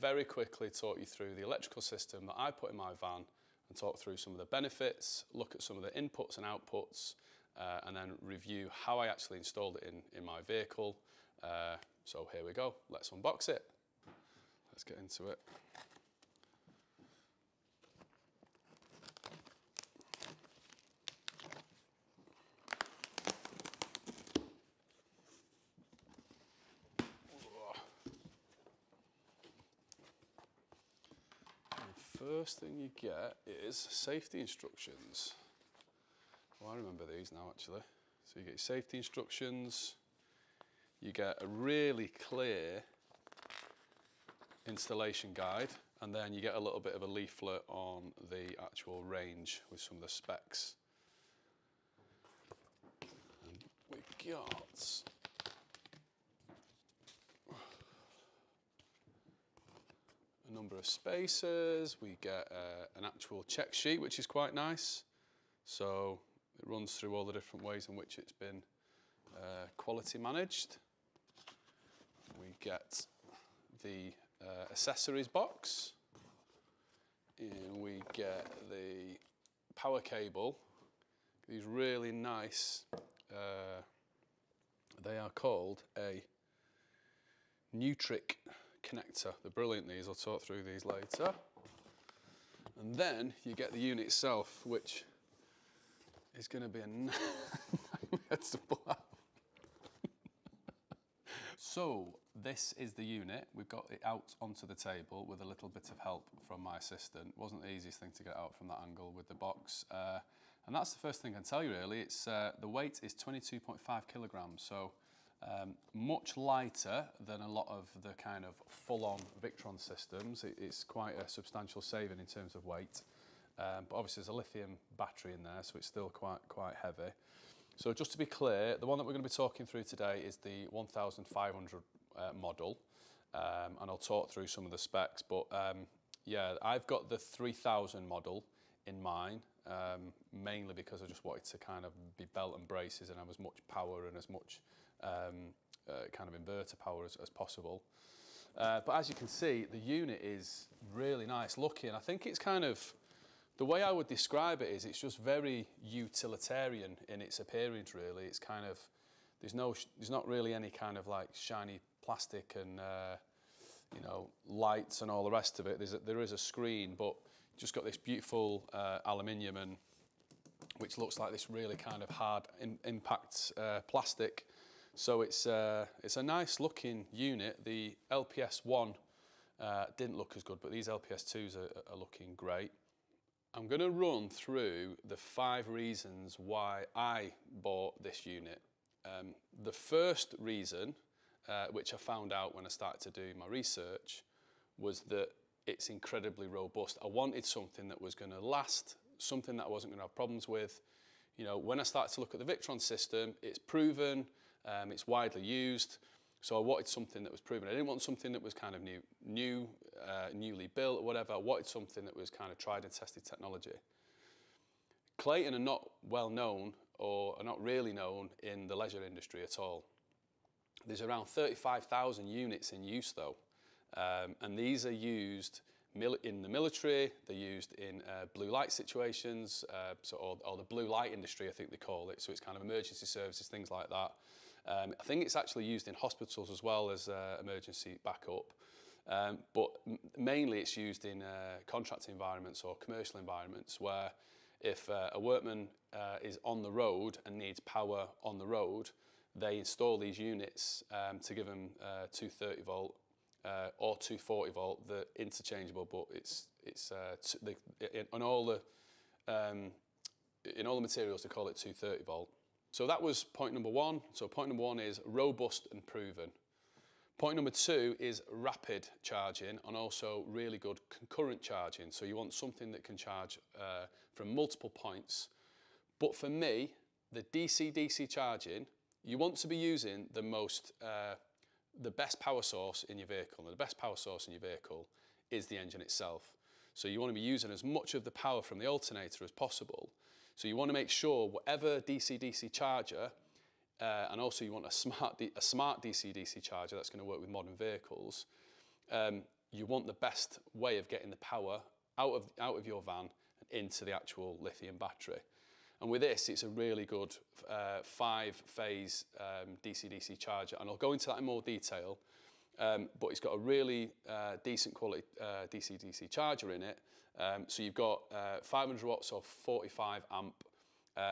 very quickly talk you through the electrical system that I put in my van and talk through some of the benefits, look at some of the inputs and outputs, and then review how I actually installed it in my vehicle. So here we go, let's unbox it. Let's get into it. First thing you get is safety instructions. Well, I remember these now actually. So you get your safety instructions, you get a really clear installation guide, and then you get a little bit of a leaflet on the actual range with some of the specs. And we got a number of spacers, we get an actual check sheet which is quite nice, so it runs through all the different ways in which it's been quality managed. We get the accessories box, and we get the power cable, these really nice, they are called a Nutric connector. They're brilliant, these. I'll talk through these later. And then you get the unit itself, which is going to be a nightmare to pull out. So this is the unit. We've got it out onto the table with a little bit of help from my assistant. It wasn't the easiest thing to get out from that angle with the box. And that's the first thing I can tell you really. It's the weight is 22.5 kilograms. So much lighter than a lot of the kind of full-on Victron systems. It's quite a substantial saving in terms of weight, but obviously there's a lithium battery in there, so it's still quite heavy. So just to be clear, the one that we're going to be talking through today is the 1500 model, and I'll talk through some of the specs, but yeah, I've got the 3000 model in mine, mainly because I just wanted to kind of be belt and braces and have as much power and as much kind of inverter power as possible. But as you can see, the unit is really nice looking. I think it's kind of, the way I would describe it is it's just very utilitarian in its appearance really. It's kind of, there's not really any kind of like shiny plastic and you know, lights and all the rest of it. There is a screen, but just got this beautiful aluminium, and which looks like this really kind of hard impact plastic. So it's a nice looking unit. The LPS 1 didn't look as good, but these LPS 2s are looking great. I'm going to run through the 5 reasons why I bought this unit. The first reason, which I found out when I started to do my research, was that it's incredibly robust. I wanted something that was going to last, something that I wasn't going to have problems with. You know, when I started to look at the Victron system, it's proven, it's widely used, so I wanted something that was proven. I didn't want something that was kind of newly built or whatever. I wanted something that was kind of tried and tested technology. Clayton are not well known, or are not really known in the leisure industry at all. There's around 35,000 units in use though. And these are used in the military, they're used in blue light situations, or the blue light industry, I think they call it. So it's kind of emergency services, things like that. I think it's actually used in hospitals as well as emergency backup. But mainly it's used in contract environments or commercial environments, where if a workman is on the road and needs power on the road, they install these units to give them 230 volt or 240 volt. They're interchangeable, but in all the materials they call it 230 volt. So that was point number 1. So point number 1 is robust and proven. Point number 2 is rapid charging and also really good concurrent charging. So you want something that can charge from multiple points. But for me, the DC-DC charging, you want to be using the best power source in your vehicle. And the best power source in your vehicle is the engine itself. So you want to be using as much of the power from the alternator as possible. So you want to make sure whatever DC-DC charger, and also you want a smart DC-DC charger that's going to work with modern vehicles, you want the best way of getting the power out of your van and into the actual lithium battery. And with this, it's a really good 5-phase DC-DC charger, and I'll go into that in more detail. But it's got a really decent quality DC-DC charger in it. So you've got 500 watts or 45 amp,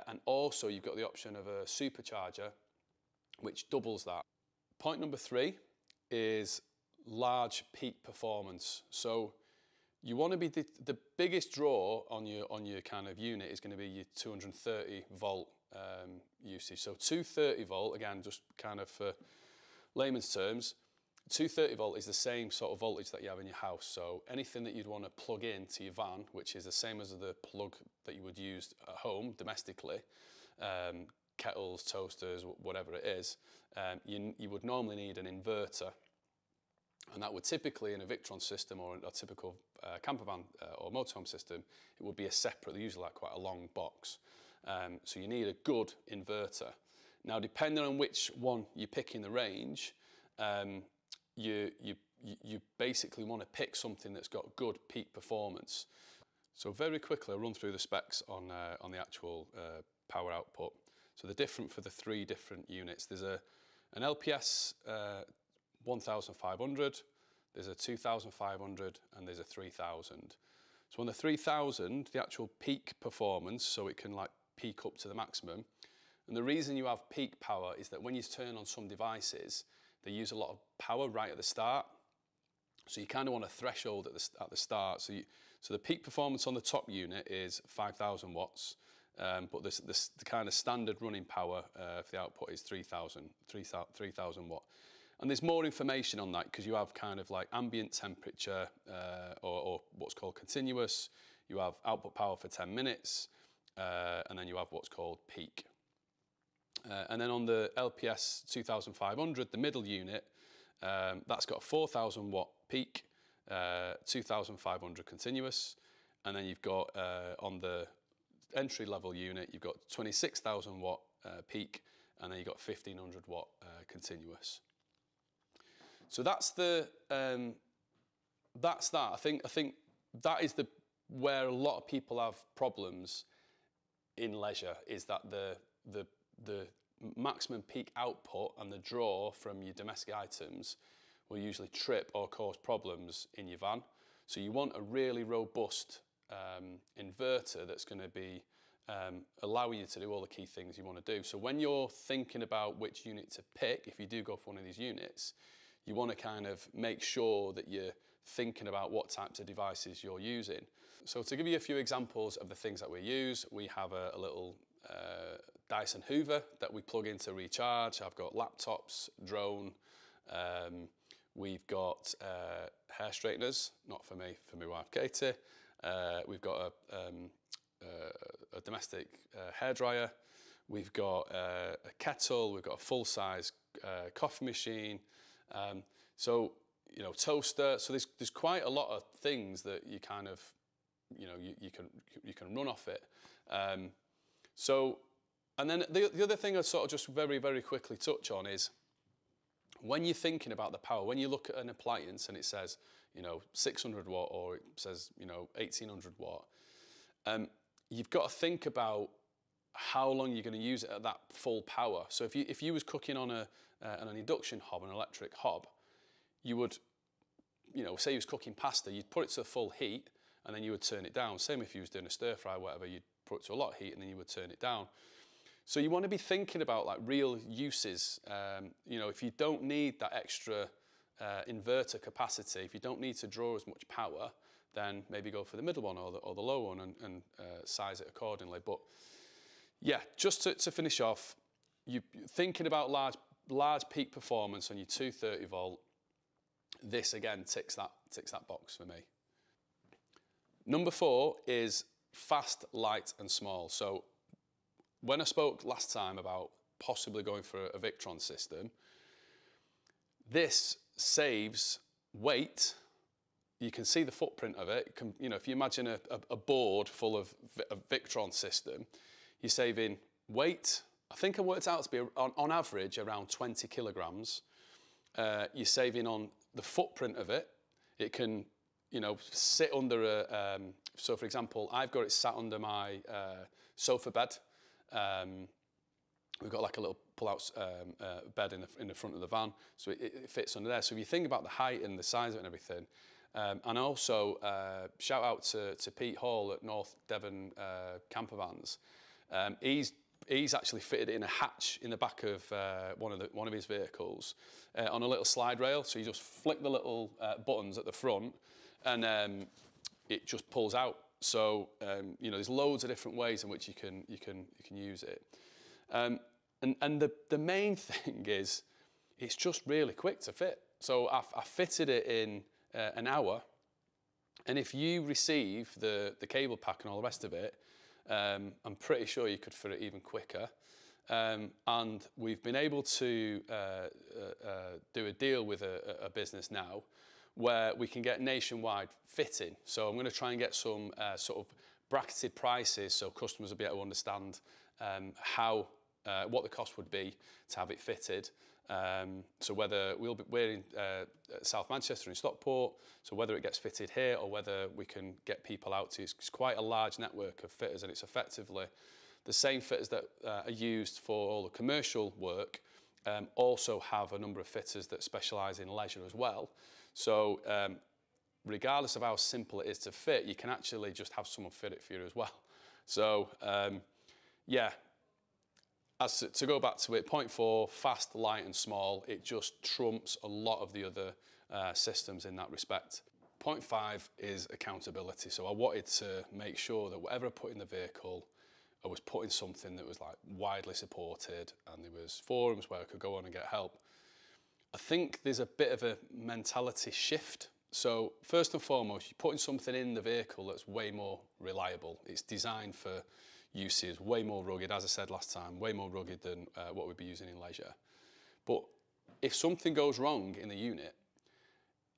and also you've got the option of a supercharger, which doubles that. Point number 3 is large peak performance. So you want to be the biggest draw on your kind of unit is going to be your 230 volt usage. So 230 volt, again, just kind of for layman's terms, 230 volt is the same sort of voltage that you have in your house. So anything that you'd want to plug in to your van, which is the same as the plug that you would use at home domestically, kettles, toasters, whatever it is, you would normally need an inverter. And that would typically, in a Victron system or a typical campervan or motorhome system, it would be a separate, usually like quite a long box. So you need a good inverter. Now, depending on which one you pick in the range, you basically want to pick something that's got good peak performance. So very quickly, I'll run through the specs on the actual power output. So they're different for the 3 different units. There's an LPS 1500, there's a 2500, and there's a 3000. So on the 3000, the actual peak performance, so it can like peak up to the maximum. And the reason you have peak power is that when you turn on some devices, they use a lot of power right at the start. So you kind of want a threshold at the start. So the peak performance on the top unit is 5000 watts, but the kind of standard running power for the output is 3000 watt. And there's more information on that because you have kind of like ambient temperature or what's called continuous. You have output power for 10 minutes, and then you have what's called peak. And then on the LPS 2500, the middle unit, that's got a 4000 watt peak, 2500 continuous. And then you've got on the entry level unit, you've got 26,000 watt peak, and then you've got 1500 watt continuous. So that's that. I think that is where a lot of people have problems in leisure, is that the maximum peak output and the draw from your domestic items will usually trip or cause problems in your van. So you want a really robust inverter that's going to be allowing you to do all the key things you want to do. So when you're thinking about which unit to pick, if you do go for one of these units, you want to kind of make sure that you're thinking about what types of devices you're using. So to give you a few examples of the things that we use, we have a little Dyson Hoover that we plug in to recharge. I've got laptops, drone, we've got hair straighteners, not for me, for my wife Katie. We've got a domestic hairdryer. We've got a kettle. We've got a full-size coffee machine. So you know, toaster. So there's quite a lot of things that you kind of, you know, you can run off it. And then the other thing I sort of just very quickly touch on is when you're thinking about the power, when you look at an appliance and it says, you know, 600 watt or it says, you know, 1800 watt, you've got to think about how long you're going to use it at that full power. So if you was cooking on an induction hob, an electric hob, you would, you know, say you was cooking pasta, you'd put it to full heat and then you would turn it down. Same if you was doing a stir fry or whatever, you'd put it to a lot of heat and then you would turn it down. So you want to be thinking about like real uses. You know, if you don't need that extra inverter capacity, if you don't need to draw as much power, then maybe go for the middle one or the low one and size it accordingly. But yeah, just to finish off, you thinking about large peak performance on your 230 volt. This again ticks that box for me. Number 4 is fast, light and small. So when I spoke last time about possibly going for a Victron system, this saves weight. You can see the footprint of it. You know, if you imagine a board full of a Victron system, you're saving weight. I think I worked out to be on average around 20 kilograms. You're saving on the footprint of it. It can, you know, sit under a, so for example, I've got it sat under my sofa bed. We've got like a little pull-out bed in the front of the van, so it fits under there. So if you think about the height and the size of it and everything, and also shout out to Pete Hall at North Devon Campervans. He's actually fitted it in a hatch in the back of one of his vehicles on a little slide rail. So you just flick the little buttons at the front, and it just pulls out. So you know, there's loads of different ways in which you can use it. And the main thing is, it's just really quick to fit. So I fitted it in an hour, and if you receive the cable pack and all the rest of it, I'm pretty sure you could fit it even quicker. And we've been able to do a deal with a business now where we can get nationwide fitting. So I'm going to try and get some sort of bracketed prices so customers will be able to understand what the cost would be to have it fitted. So whether we're in South Manchester in Stockport, so whether it gets fitted here or whether we can get people out to, it's quite a large network of fitters, and it's effectively the same fitters that are used for all the commercial work also have a number of fitters that specialise in leisure as well. So regardless of how simple it is to fit, you can actually just have someone fit it for you as well. So yeah. To go back to it, 0.4, fast, light and small, it just trumps a lot of the other systems in that respect. 0.5 is accountability. So I wanted to make sure that whatever I put in the vehicle, I was putting something that was like widely supported, and there was forums where I could go on and get help. I think there's a bit of a mentality shift. So first and foremost, you're putting something in the vehicle that's way more reliable. It's designed for use is way more rugged, as I said last time, way more rugged than what we'd be using in leisure. But if something goes wrong in the unit,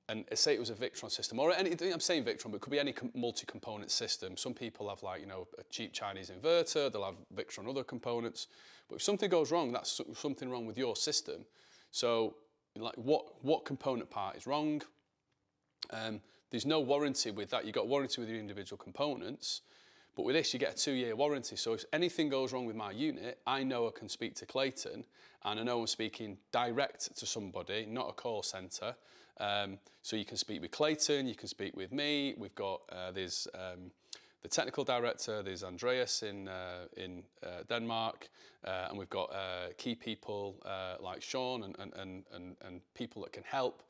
and say it was a Victron system, or any, I'm saying Victron, but it could be any multi-component system. Some people have, like, you know, a cheap Chinese inverter, they'll have Victron other components. But if something goes wrong, that's something wrong with your system. So like what component part is wrong? There's no warranty with that. You've got warranty with your individual components. But with this, you get a 2-year warranty. So if anything goes wrong with my unit, I know I can speak to Clayton, and I know I'm speaking direct to somebody, not a call centre. So you can speak with Clayton, you can speak with me. We've got, there's the technical director, there's Andreas in Denmark, and we've got key people like Sean and people that can help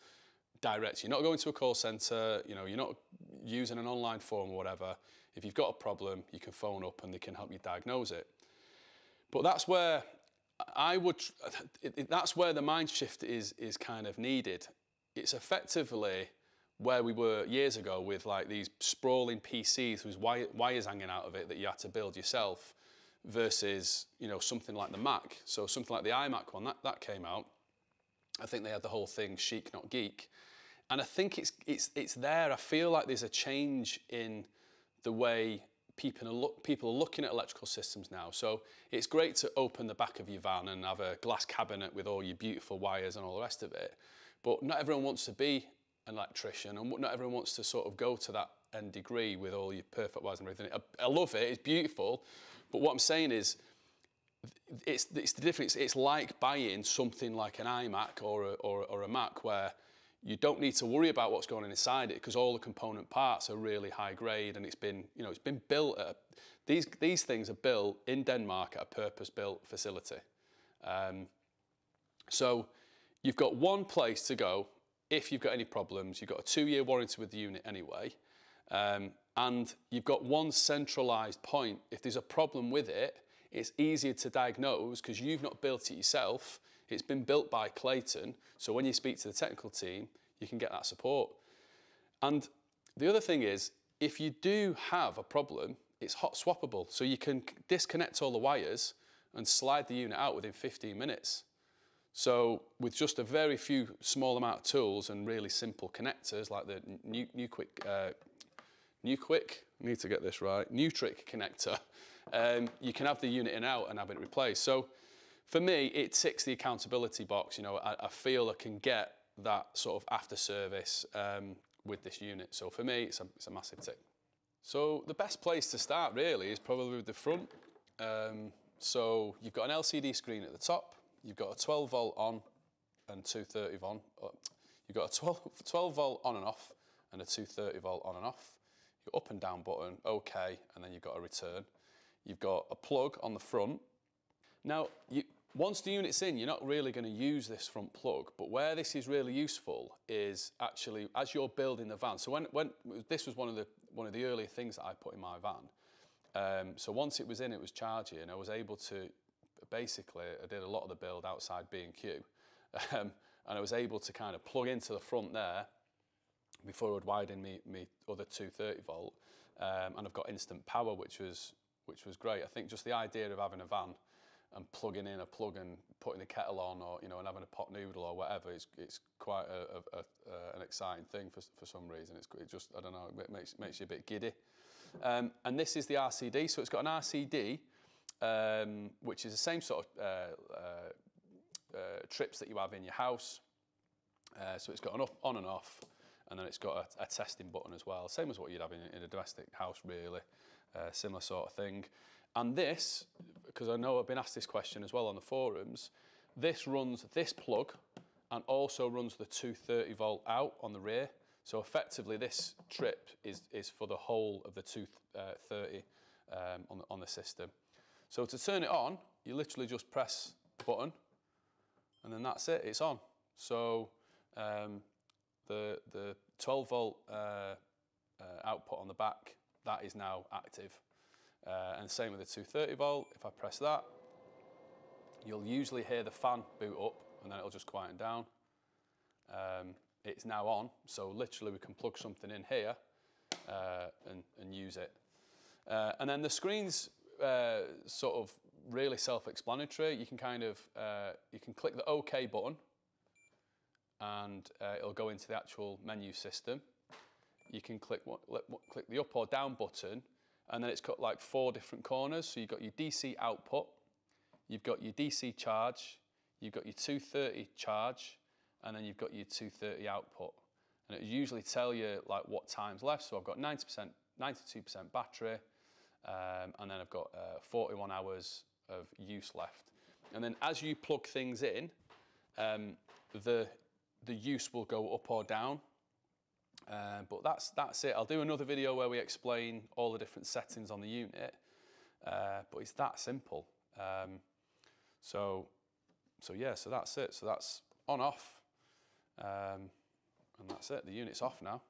direct. You're not going to a call centre, you know, you're not using an online form or whatever. If you've got a problem, you can phone up and they can help you diagnose it. But that's where that's where the mind shift is kind of needed. It's effectively where we were years ago with like these sprawling PCs whose wires hanging out of it that you had to build yourself, versus, you know, something like the Mac. So something like the iMac one that came out. I think they had the whole thing chic, not geek. And I think it's there. I feel like there's a change in the way people are looking at electrical systems now. So it's great to open the back of your van and have a glass cabinet with all your beautiful wires and all the rest of it. But not everyone wants to be an electrician, and not everyone wants to sort of go to that end degree with all your perfect wires and everything. I love it, it's beautiful. But what I'm saying is, it's the difference. It's like buying something like an iMac or a Mac, where you don't need to worry about what's going on inside it because all the component parts are really high grade, and it's been built at these things are built in Denmark at a purpose-built facility. So you've got one place to go if you've got any problems. You've got a 2-year warranty with the unit anyway, and you've got one centralised point. If there's a problem with it, it's easier to diagnose because you've not built it yourself. It's been built by Clayton, so when you speak to the technical team, you can get that support. And the other thing is, if you do have a problem, it's hot swappable. So you can disconnect all the wires and slide the unit out within 15 minutes. So with just a very few small amount of tools and really simple connectors like the Nuquick, I need to get this right, Nutrick connector, you can have the unit in and out and have it replaced. So for me, it ticks the accountability box. You know, I feel I can get that sort of after service with this unit. So for me, it's a massive tick. So the best place to start really is probably with the front. So you've got an LCD screen at the top, you've got a 12 volt on and 230 on. You've got a 12 volt on and off and a 230 volt on and off. Your up and down button, OK, and then you've got a return. You've got a plug on the front. Now, once the unit's in, you're not really going to use this front plug, but where this is really useful is actually as you're building the van. So when this was one of the earlier things that I put in my van. So once it was in, it was charging, and I was able to basically, I did a lot of the build outside B&Q, and I was able to kind of plug into the front there before I would widen me other 230 volt, and I've got instant power, which was great. I think just the idea of having a van and plugging in a plug and putting the kettle on, or and having a pot noodle or whatever, it's quite an exciting thing for some reason. It just, I don't know, it makes you a bit giddy. And this is the RCD, so it's got an RCD, which is the same sort of trips that you have in your house. So it's got an on and off, and then it's got a testing button as well, same as what you'd have in a domestic house, really, similar sort of thing. And this, because I know I've been asked this question as well on the forums, this runs this plug and also runs the 230 volt out on the rear. So effectively this trip is for the whole of the 230 on the system. So to turn it on, you literally just press the button and then that's it, it's on. So the 12 volt output on the back, that is now active. And same with the 230 volt, if I press that, you'll usually hear the fan boot up and then it'll just quieten down. It's now on, so literally we can plug something in here and use it. And then the screen's sort of really self-explanatory. You can you can click the OK button and it'll go into the actual menu system. You can click the up or down button, and then it's got like 4 different corners. So you've got your DC output, you've got your DC charge, you've got your 230 charge, and then you've got your 230 output. And it usually tell you like what time's left. So I've got 90%, 92% battery, and then I've got 41 hours of use left. And then as you plug things in, the use will go up or down. But that's it. I'll do another video where we explain all the different settings on the unit, but it's that simple. So yeah, so that's it. So that's on off, and that's it. The unit's off now.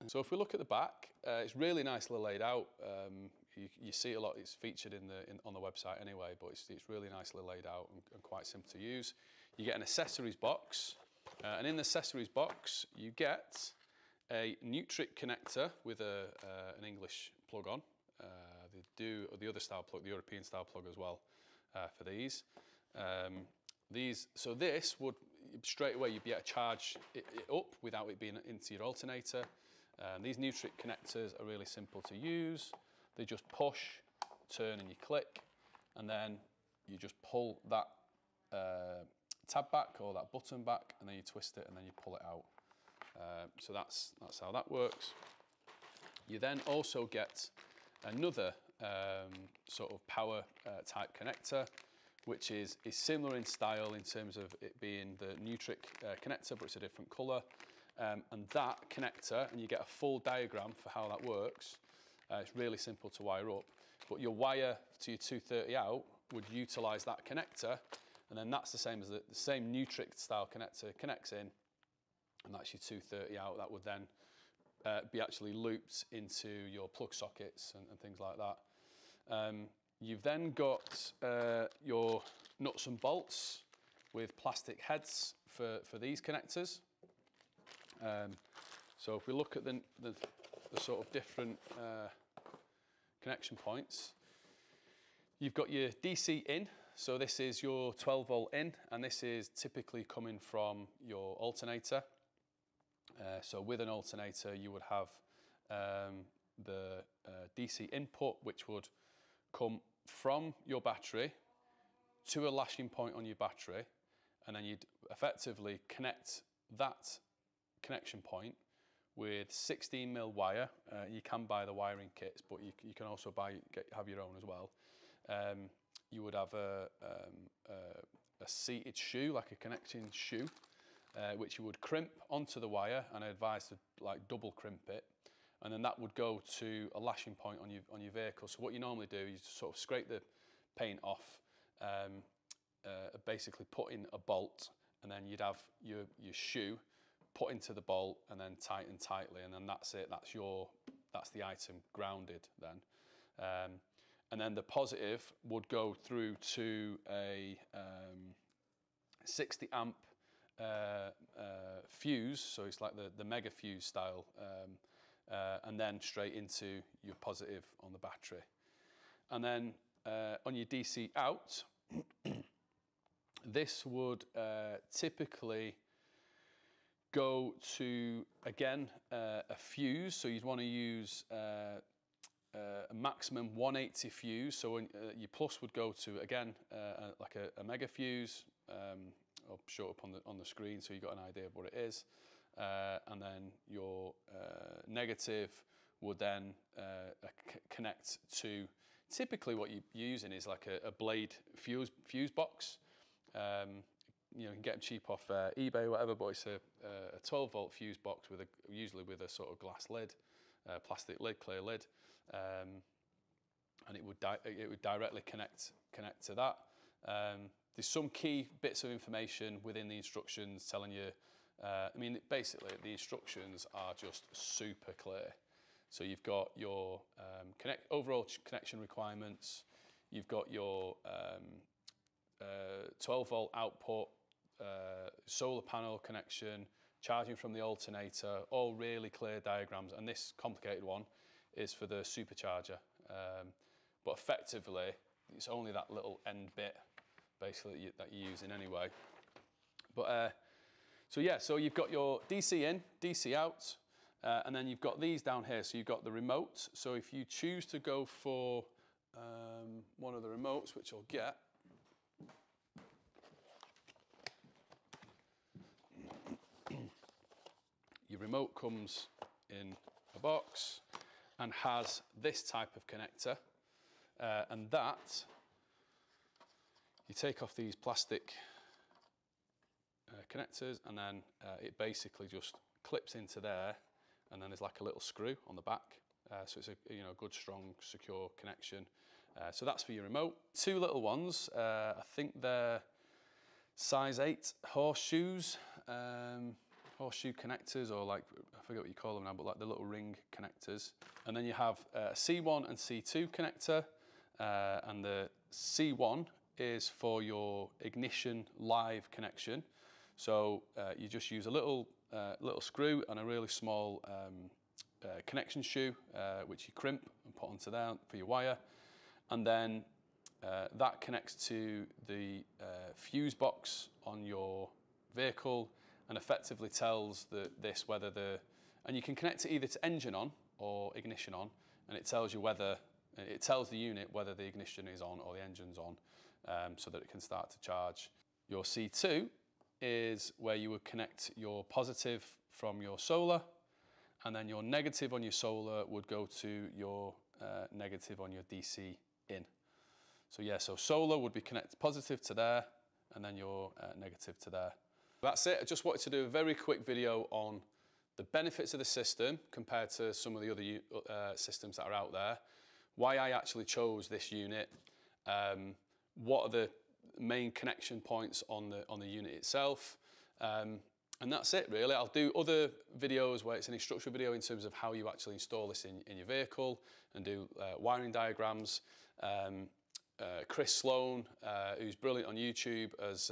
So if we look at the back, it's really nicely laid out. You see a lot. It's featured on the website anyway, but it's really nicely laid out and quite simple to use. You get an accessories box. And in the accessories box, you get a Nutric connector with an English plug on. They do the other style plug, the European style plug as well for these. So this would, straight away, you'd be able to charge it up without it being into your alternator. These Nutric connectors are really simple to use. They just push, turn, and you click, and then you just pull that tab back or that button back, and then you twist it and then you pull it out. So that's how that works. You then also get another sort of power type connector, which is similar in style in terms of it being the Nutric connector, but it's a different colour. And that connector, and you get a full diagram for how that works. It's really simple to wire up, but your wire to your 230 out would utilise that connector. And then that's the same as the same Nutric style connector connects in, and that's your 230 out. That would then be actually looped into your plug sockets and things like that. You've then got your nuts and bolts with plastic heads for these connectors. So if we look at the sort of different connection points, you've got your DC in. So this is your 12 volt in, and this is typically coming from your alternator. So with an alternator, you would have the DC input, which would come from your battery to a lashing point on your battery, and then you'd effectively connect that connection point with 16mm wire. You can buy the wiring kits, but you can also have your own as well. You would have a seated shoe, like a connecting shoe, which you would crimp onto the wire, and I advise to like double crimp it, and then that would go to a lashing point on your vehicle. So what you normally do is sort of scrape the paint off, basically put in a bolt, and then you'd have your shoe put into the bolt and then tighten tightly, and then that's it. That's the item grounded then. And then the positive would go through to a 60 amp fuse, so it's like the mega fuse style, and then straight into your positive on the battery. And then on your DC out, this would typically go to, again, a fuse. So you'd want to use a maximum 180 fuse. So your plus would go to, again, like a mega fuse. I'll show it up on the screen so you've got an idea of what it is. And then your negative would then connect to, typically what you're using is like a blade fuse box. You know, you can get them cheap off eBay or whatever, but it's a 12 volt fuse box usually with a sort of glass lid, plastic lid, clear lid, and it would directly connect to that. There's some key bits of information within the instructions telling you. I mean, basically the instructions are just super clear. So you've got your overall connection requirements. You've got your 12 volt output, solar panel connection, charging from the alternator, all really clear diagrams. And this complicated one is for the supercharger. But effectively, it's only that little end bit basically that you're using anyway. But so yeah, so you've got your DC in, DC out, and then you've got these down here. So you've got the remote. So if you choose to go for one of the remotes, which I'll get, your remote comes in a box and has this type of connector, and that, you take off these plastic connectors, and then it basically just clips into there, and then there's like a little screw on the back, so it's a good, strong, secure connection. So that's for your remote. Two little ones, I think they're size 8 horseshoes, horseshoe connectors, or like, I forget what you call them now, but like the little ring connectors. And then you have a C1 and C2 connector, and the C1 is for your ignition live connection. So you just use a little screw and a really small connection shoe, which you crimp and put onto there for your wire. And then that connects to the fuse box on your vehicle, and effectively tells this whether and you can connect it either to engine on or ignition on, and it tells you it tells the unit whether the ignition is on or the engine's on, so that it can start to charge. Your C2 is where you would connect your positive from your solar, and then your negative on your solar would go to your negative on your DC in. So yeah, so solar would be connected positive to there, and then your negative to there. That's it. I just wanted to do a very quick video on the benefits of the system compared to some of the other systems that are out there, why I actually chose this unit, what are the main connection points on the unit itself, and that's it really. I'll do other videos where it's an instructional video in terms of how you actually install this in your vehicle, and do wiring diagrams. Chris Sloan, who's brilliant on YouTube, has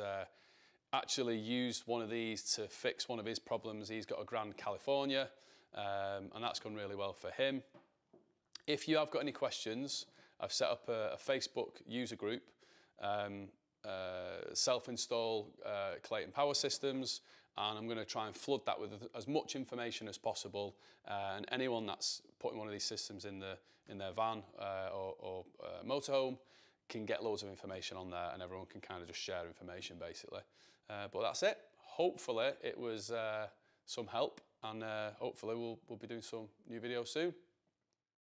actually used one of these to fix one of his problems. He's got a Grand California, and that's gone really well for him. If you have got any questions, I've set up a Facebook user group, self-install Clayton Power Systems, and I'm going to try and flood that with as much information as possible, and anyone that's putting one of these systems in their van or motorhome can get loads of information on there, and everyone can kind of just share information basically. But that's it. Hopefully it was some help, and hopefully we'll be doing some new videos soon.